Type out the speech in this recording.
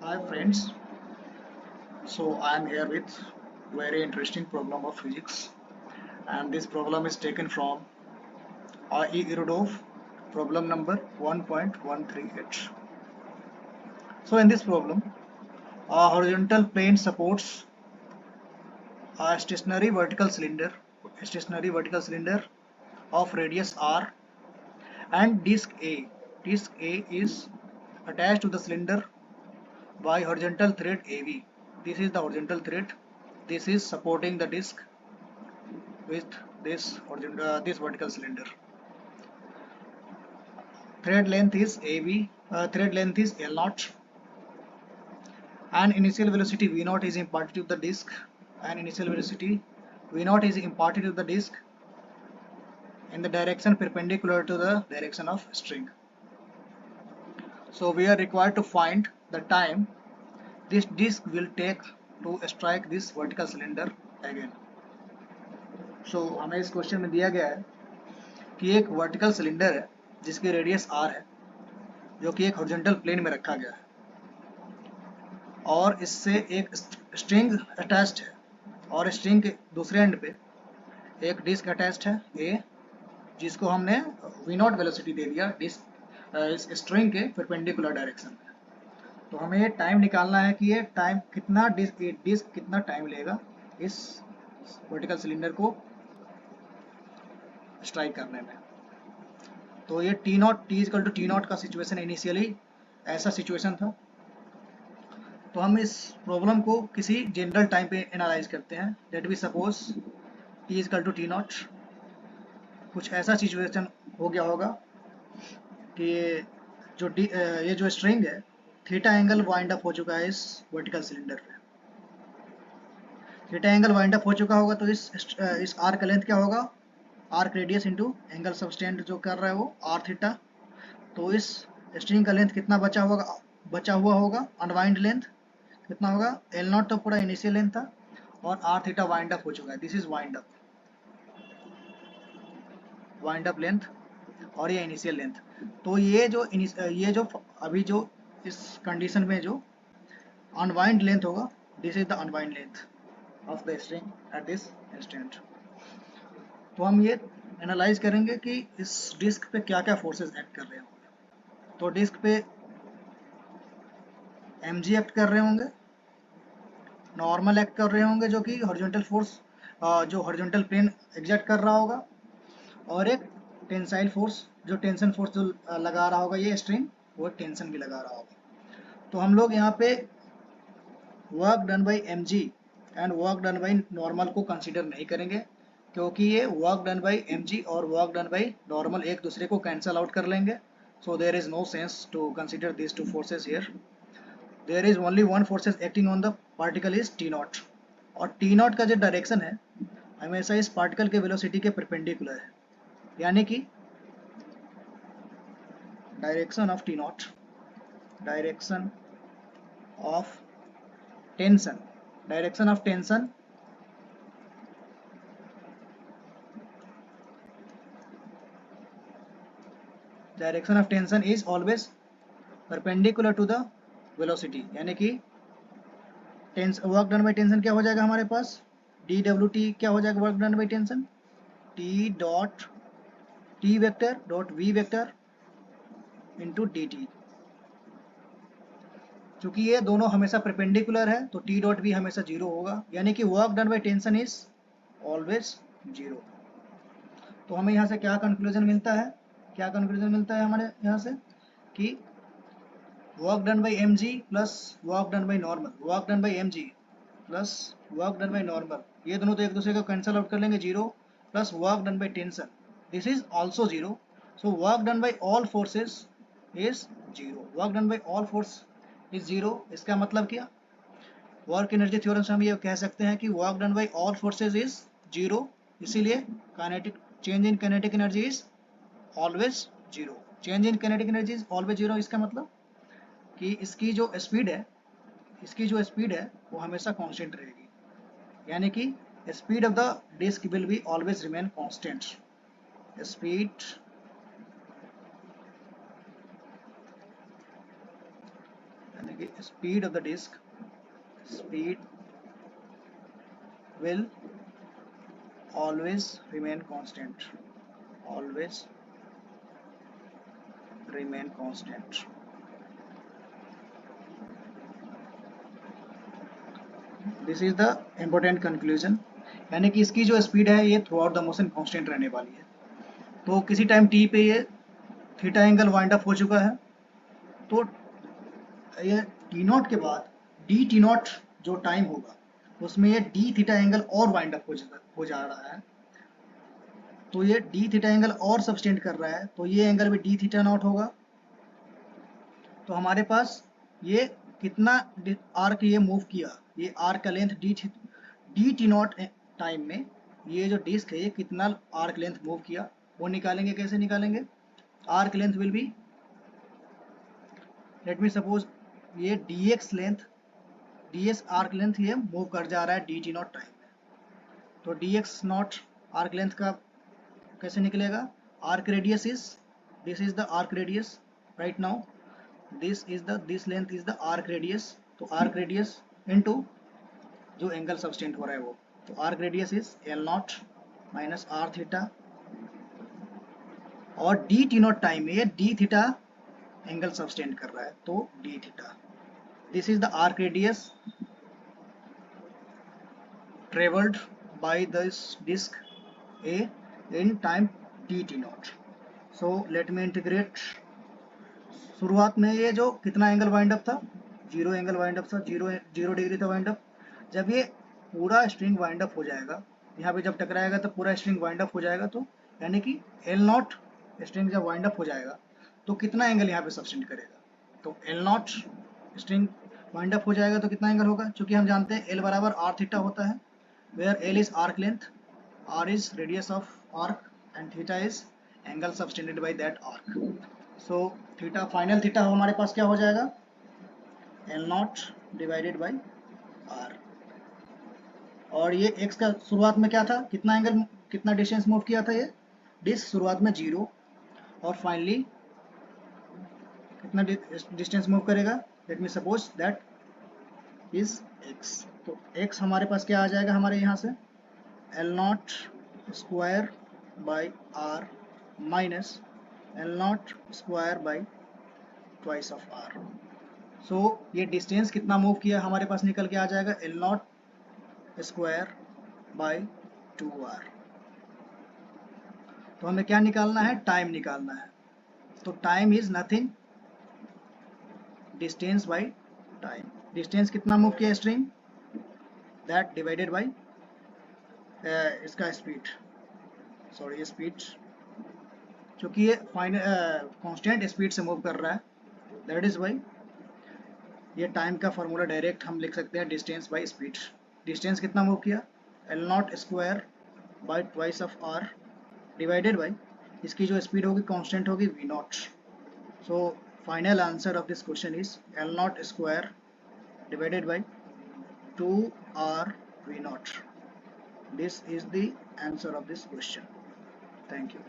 Hi friends, so I am here with very interesting problem of physics, and this problem is taken from IE Rudolph problem number 1.138. So in this problem, a horizontal plane supports a stationary vertical cylinder of radius r and disk A. Disk A is attached to the cylinder by horizontal thread AV. This is the horizontal thread. This is supporting the disk with this vertical cylinder. Thread length is AB. Thread length is L0, and initial velocity V0 is imparted to the disk. And initial velocity V0 is imparted to the disk in the direction perpendicular to the direction of string. So we are required to find the time this disk will take to strike this vertical cylinder again. So हमें इस question में दिया गया है कि एक vertical cylinder है जिसकी रेडियस r है, जो कि एक हॉरिजॉन्टल प्लेन में रखा गया है और इससे एक स्ट्रिंग अटैच्ड है और स्ट्रिंग के दूसरे एंड पे एक डिस्क अटैच्ड है ए, जिसको हमने v0 वेलोसिटी दे दिया डिस्क इस स्ट्रिंग के परपेंडिकुलर डायरेक्शन में। तो हमें ये टाइम निकालना है कि ये टाइम कितना डिस्क कितना टाइम लेगा इस वर्टिकल सिलेंडर को स्ट्राइक करने में। तो ये T0 का सिचुएशन इनिशियली ऐसा सिचुएशन था। तो हम इस प्रॉब्लम को किसी जनरल टाइम पे एनालाइज करते हैं। Let we suppose T0। कुछ ऐसा सिचुएशन हो गया होगा कि ये जो स्ट्रिंग है थीटा एंगल वाइंड अप हो चुका है इस वर्टिकल सिलेंडर पे। थीटा एंगल वाइंड अप हो चुका होगा तो इस आर्क का लेंथ क्या होगा, arc radius into angle subtend जो कर रहा है वो आर थीटा। तो इस स्ट्रिंग का लेंथ कितना बचा हुआ होगा अनवाइंड लेंथ कितना होगा, L0 तो पूरा इनिशियल लेंथ था और आर थीटा वाइंड अप हो चुका है। This is wind up length और ये इनिशियल लेंथ। तो ये जो अभी जो इस कंडीशन में जो अनवाइंड लेंथ होगा, this is the unwind length of the string at this instant. तो हम ये एनालाइज करेंगे कि इस डिस्क पे क्या क्या फोर्सेस एक्ट कर रहे होंगे। तो डिस्क पे mg एक्ट कर रहे होंगे, नॉर्मल एक्ट कर रहे होंगे जो कि हॉरिजॉन्टल फोर्स जो हॉरिजॉन्टल प्लेन एग्जर्ट कर रहा होगा, और एक टेंसाइल फोर्स जो टेंशन फोर्स जो लगा रहा होगा ये स्ट्रिंग, वो टेंशन भी लगा रहा होगा। तो हम लोग यहाँ पे work done by mg and work done by normal को कंसीडर नहीं करेंगे, क्योंकि ये वर्क डन बाई mg और वर्क डन बाई नॉर्मल एक दूसरे को कैंसल आउट कर लेंगे। So there is no sense to consider this two forces here. There is only one forces acting on the particle is T0, और T0 का जो direction है हमेशा इस पार्टिकल के वेलोसिटी के परपेंडिकुलर है, यानी कि direction of T0, direction of tension, direction of tension direction of tension is always perpendicular to the velocity, यानी कि वर्क डन बाई टेंशन क्या हो जाएगा हमारे पास, dWt क्या हो जाएगा work done by tension, T vector dot V vector into dt। चूंकि ये दोनों हमेशा परपेंडिकुलर है तो T डॉट V हमेशा जीरो होगा, यानी कि work done by tension is always zero. तो हमें यहाँ से क्या कंक्लूजन मिलता है, हमारे यहाँ से कि work done by mg plus work done by normal, work done by mg plus work done by normal, ये दोनों तो एक दूसरे को कैंसिल आउट कर लेंगे, zero plus work done by tension, this is also zero. So work done by all forces is zero, work done by all force is zero. इसका मतलब क्या, वर्क एनर्जी थ्योरम से हम ये कह सकते हैं कि work done by all forces is zero, इसीलिए kinetic change in kinetic energy is always zero. Change in kinetic energy is always zero, इसका मतलब कि इसकी जो स्पीड है वो हमेशा कांस्टेंट रहेगी, यानी कि speed of the disc will be always remain constant. speed of the disk, speed will always remain constant, always remain constant. This is the important conclusion, यानी कि इसकी जो स्पीड है ये through out the motion constant रहने वाली है। तो किसी टाइम टी पे ये थीटा एंगल वाइंड अप हो चुका है, तो ये टी नॉट के बाद डी टी नॉट जो टाइम होगा उसमें ये डी थीटा एंगल और वाइंड अप हो जा रहा है। तो ये डी थीटा एंगल और सबस्टेंड कर रहा है, तो ये एंगल भी डी थीटा नॉट होगा। तो हमारे पास ये कितना आर्क ये मूव किया, ये आर्क का length D T naught time में ये जो डिस्क है ये कितना आर्क लेंथ मूव किया, वो निकालेंगे। कैसे निकालेंगे? Arc length will be, let me suppose ये d x length, d x arc length ये मूव कर जा रहा है डी टी नॉट टाइम में, तो D x not arc length का कैसे निकलेगा? Arc radius is, this is the arc radius right now, this length is the arc radius, तो arc radius into जो एंगल सबस्टेंड हो रहा है वो, तो arc radius is L naught minus R theta, और डी टी नॉट टाइम में ये डी थीटा एंगल सबस्टेंड कर रहा है, तो D theta, this is the arc radius travelled by this disc A in time D T naught. So let me integrate. शुरुआत में ये जो कितना एंगल वाइंड अप था, जीरो एंगल वाइंड अप था, जीरो डिग्री था वाइंड अप। जब ये पूरा स्ट्रिंग वाइंड अप हो जाएगा, यहाँ पे जब टकराएगा तो पूरा स्ट्रिंग वाइंड अप हो जाएगा, तो यानी कि एल नॉट स्ट्रिंग जब वाइंड अप हो जाएगा तो कितना एंगल यहाँ पे सबस्टेंड करेगा, तो L not string wind up हो जाएगा तो कितना एंगल होगा, क्योंकि हम जानते हैं एल बराबर आर थीटा होता है, where L is arc length, R is radius of arc and theta is angle subtended by that arc. So theta, final theta हमारे पास क्या हो जाएगा? L naught divided by R. और ये एक्स का शुरुआत में क्या था, कितना एंगल, कितना डिस्टेंस मूव किया था ये डिस्क? शुरुआत में जीरो, और फाइनली कितना डिस्टेंस मूव करेगा? Let me suppose that is x. तो एक्स हमारे पास क्या आ जाएगा हमारे यहाँ से? L naught square by r minus l naught square by twice of r. So ये डिस्टेंस कितना मूव किया हमारे पास निकल के आ जाएगा L naught square by 2r। तो हमें क्या निकालना है? टाइम निकालना है। तो time is nothing, distance by time. Distance कितना मूव किया स्ट्रिंग, दैट डिवाइडेड बाई इसका स्पीड, सॉरी स्पीड, क्योंकि ये फाइनल कांस्टेंट स्पीड से मूव कर रहा है, दैट इज बाई, ये टाइम का फॉर्मूला डायरेक्ट हम लिख सकते हैं डिस्टेंस बाई स्पीड। डिस्टेंस कितना मूव किया? L naught square by twice of R divided by इसकी जो स्पीड होगी कांस्टेंट होगी V naught. So final answer of this question is L naught square divided by 2r v naught. This is the answer of this question. Thank you.